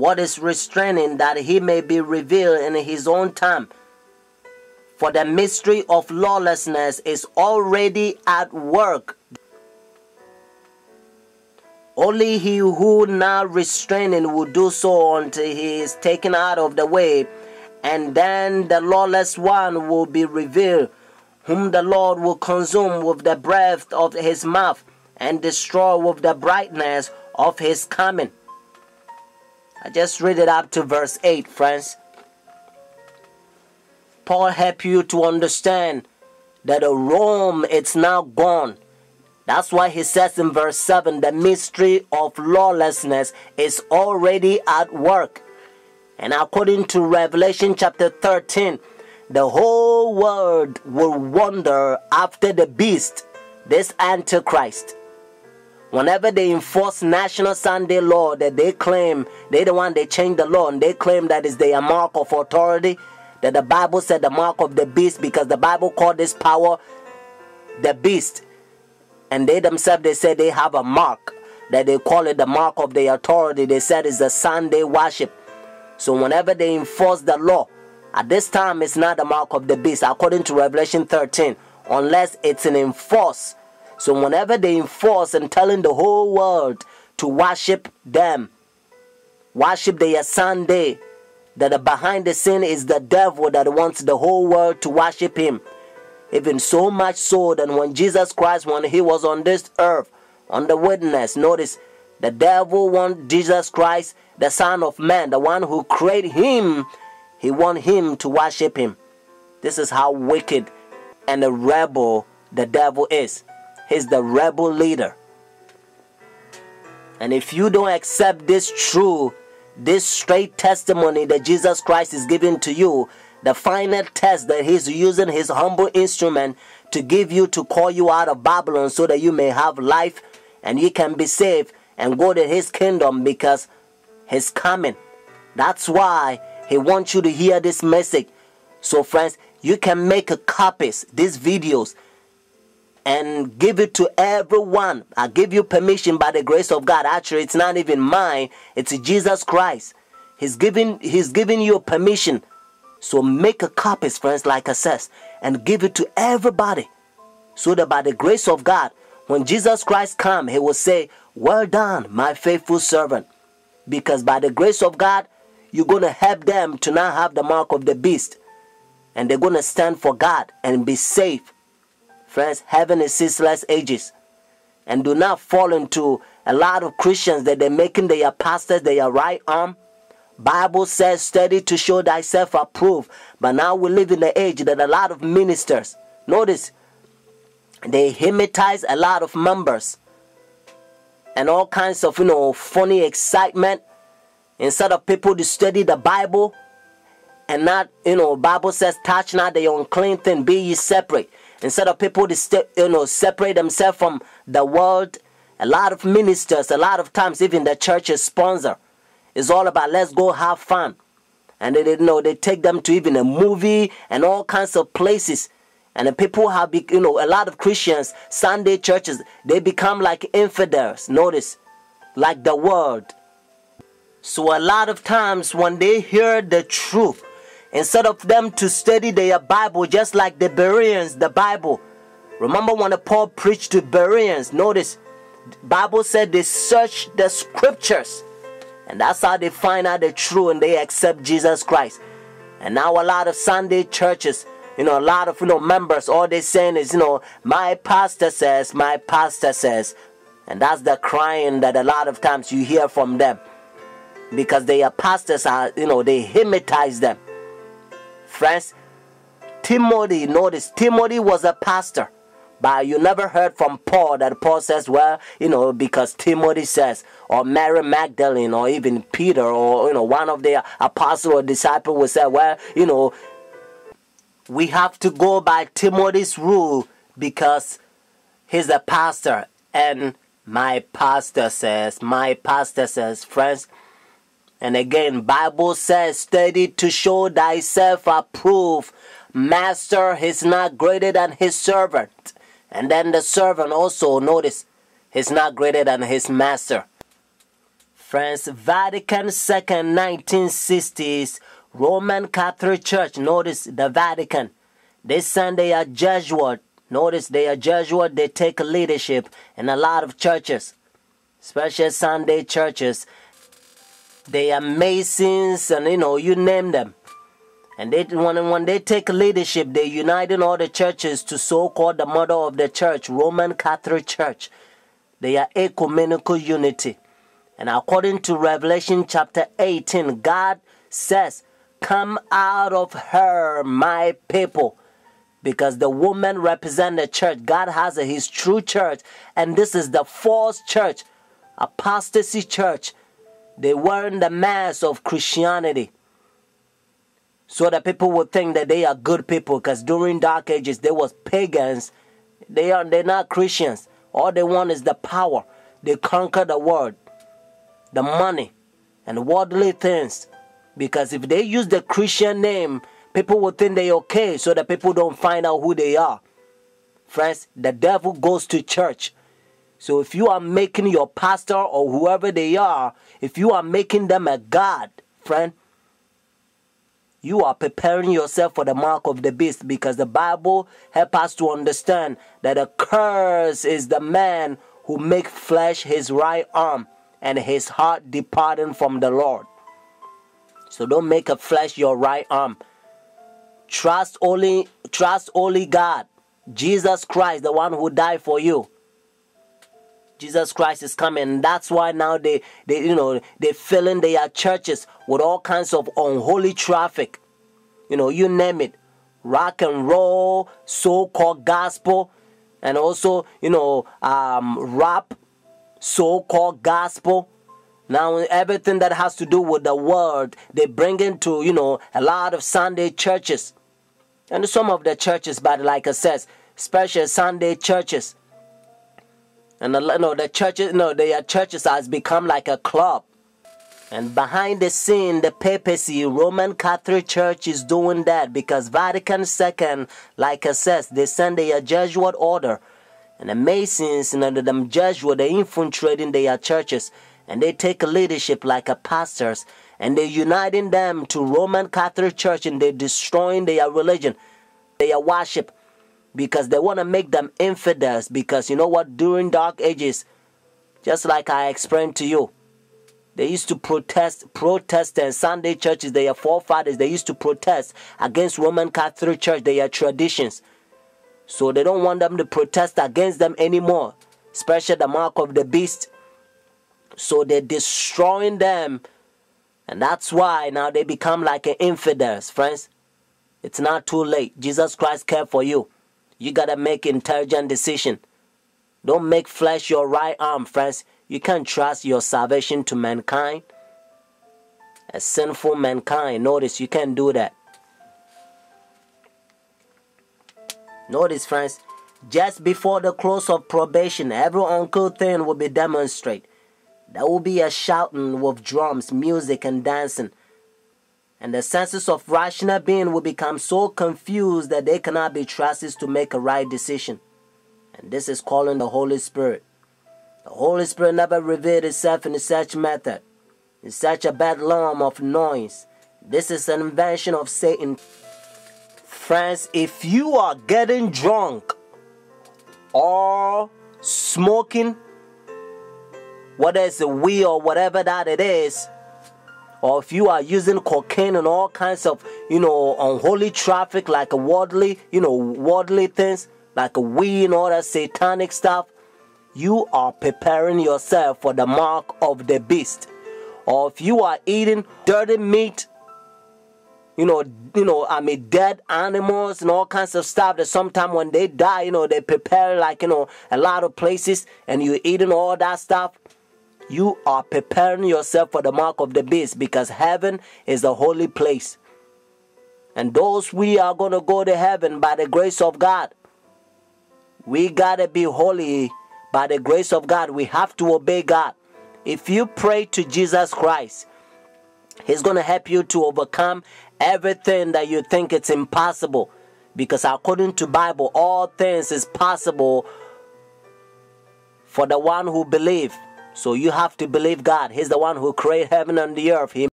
what is restraining, that he may be revealed in his own time. For the mystery of lawlessness is already at work. Only he who now restraining will do so until he is taken out of the way, and then the lawless one will be revealed, whom the Lord will consume with the breath of his mouth and destroy with the brightness of his coming. I just read it up to verse 8, friends. Paul help you to understand that Rome is now gone. That's why he says in verse 7, the mystery of lawlessness is already at work. And according to Revelation chapter 13, the whole world will wander after the beast, this Antichrist. Whenever they enforce National Sunday law that they claim, they the one they change the law, and they claim that is their mark of authority, that the Bible said the mark of the beast, because the Bible called this power the beast. And they themselves, they said they have a mark, that they call it the mark of their authority. They said it's the Sunday worship. So whenever they enforce the law, at this time it's not the mark of the beast, according to Revelation 13, unless it's an enforce. So whenever they enforce and telling the whole world to worship them, worship their Sunday, that behind the scene is the devil that wants the whole world to worship him. Even so much so that when Jesus Christ, when he was on this earth, on the witness, notice, the devil wants Jesus Christ, the Son of Man, the one who created him, he wants him to worship him. This is how wicked and a rebel the devil is. He's the rebel leader. And if you don't accept this true, this straight testimony that Jesus Christ is giving to you, the final test that he's using his humble instrument to give you, to call you out of Babylon so that you may have life and you can be saved and go to his kingdom, because he's coming. That's why he wants you to hear this message. So friends, you can make copies, these videos, and give it to everyone. I give you permission by the grace of God. Actually, it's not even mine. It's Jesus Christ. He's giving you permission. So make a copies, friends, like I says, and give it to everybody. So that by the grace of God, when Jesus Christ comes, he will say, well done, my faithful servant. Because by the grace of God, you're going to help them to not have the mark of the beast. And they're going to stand for God and be safe. Friends, heaven is ceaseless ages. And do not fall into a lot of Christians that they're making their pastors their right arm. Bible says, study to show thyself approved. But now we live in the age that a lot of ministers, notice, they hypnotize a lot of members. And all kinds of, funny excitement. Instead of people to study the Bible. And not, Bible says, touch not the unclean thing, be ye separate. Instead of people to separate themselves from the world. A lot of ministers, a lot of times, even the church's sponsor, it's all about let's go have fun. And they take them to even a movie and all kinds of places. And the people have, a lot of Christians, Sunday churches, they become like infidels. Notice, like the world. So a lot of times when they hear the truth, instead of them to study their Bible, just like the Bereans, the Bible. Remember when Paul preached to Bereans, notice, Bible said they search the scriptures. And that's how they find out the truth and they accept Jesus Christ. And now a lot of Sunday churches, a lot of, members, all they're saying is, my pastor says, my pastor says. And that's the crying that a lot of times you hear from them. Because their pastors are, they hypnotize them. Friends, Timothy, notice, Timothy was a pastor. But you never heard from Paul that Paul says, well, because Timothy says, or Mary Magdalene, or even Peter, or, one of the apostles or disciples will say, well, we have to go by Timothy's rule because he's a pastor. And my pastor says, friends. And again, Bible says, study to show thyself approved. Master is not greater than his servant. And then the servant also, notice, is not greater than his master. Friends, Vatican II, 1960s, Roman Catholic Church. Notice the Vatican. They send their Jesuit. Notice they are Jesuit. They take leadership in a lot of churches, especially Sunday churches. They are Masons, and you name them. And when they take leadership, they unite in all the churches to so-called the mother of the church, Roman Catholic Church. They are ecumenical unity. And according to Revelation chapter 18, God says, "Come out of her, my people." Because the woman represents the church. God has his true church. And this is the false church, apostasy church. They wearing the mask of Christianity, so that people would think that they are good people. Because during Dark Ages, there was pagans. They're not Christians. All they want is the power. They conquer the world, the money, and worldly things. Because if they use the Christian name, people will think they're okay, so that people don't find out who they are. Friends, the devil goes to church. So if you are making your pastor or whoever they are, if you are making them a god, friend, you are preparing yourself for the mark of the beast. Because the Bible helps us to understand that a curse is the man who makes flesh his right arm and his heart departing from the Lord. So don't make a flesh your right arm. Trust only God, Jesus Christ, the one who died for you. Jesus Christ is coming. That's why now they fill in their churches with all kinds of unholy traffic. You name it. Rock and roll, so-called gospel, and also, rap, so-called gospel. Now everything that has to do with the word, they bring into, a lot of Sunday churches. And some of the churches, but like I said, special Sunday churches. And the churches, their churches has become like a club. And behind the scene, the papacy, Roman Catholic Church is doing that. Because Vatican II, like I said, they send their Jesuit order. And the Masons and the Jesuit, they infiltrating their churches. And they take leadership like a pastors. And they're uniting them to Roman Catholic Church. And they're destroying their religion, their worship. Because they want to make them infidels. Because you know what? During Dark Ages, just like I explained to you, they used to protest, and Sunday churches, their forefathers, they used to protest against Roman Catholic Church, their traditions. So they don't want them to protest against them anymore, especially the mark of the beast. So they're destroying them. And that's why now they become like infidels, friends. It's not too late. Jesus Christ cared for you. You got to make intelligent decision. Don't make flesh your right arm, friends. You can't trust your salvation to mankind. A sinful mankind. Notice, you can't do that. Notice, friends, just before the close of probation, every uncouth thing will be demonstrated. There will be a shouting with drums, music, and dancing. And the senses of rational being will become so confused that they cannot be trusted to make a right decision. And this is calling the Holy Spirit. The Holy Spirit never revealed itself in such method, in such a bedlam of noise. This is an invention of Satan. Friends, if you are getting drunk or smoking, whether it's a weed or whatever that it is, or if you are using cocaine and all kinds of, unholy traffic, like a worldly things, like a weed and all that satanic stuff, you are preparing yourself for the mark of the beast. Or if you are eating dirty meat, dead animals and all kinds of stuff that sometimes when they die, they prepare a lot of places, and you're eating all that stuff, you are preparing yourself for the mark of the beast, because heaven is a holy place. And those we are going to go to heaven by the grace of God. We got to be holy by the grace of God. We have to obey God. If you pray to Jesus Christ, He's going to help you to overcome everything that you think it's impossible. Because according to Bible, all things is possible for the one who believes. So you have to believe God. He's the one who created heaven and the earth. He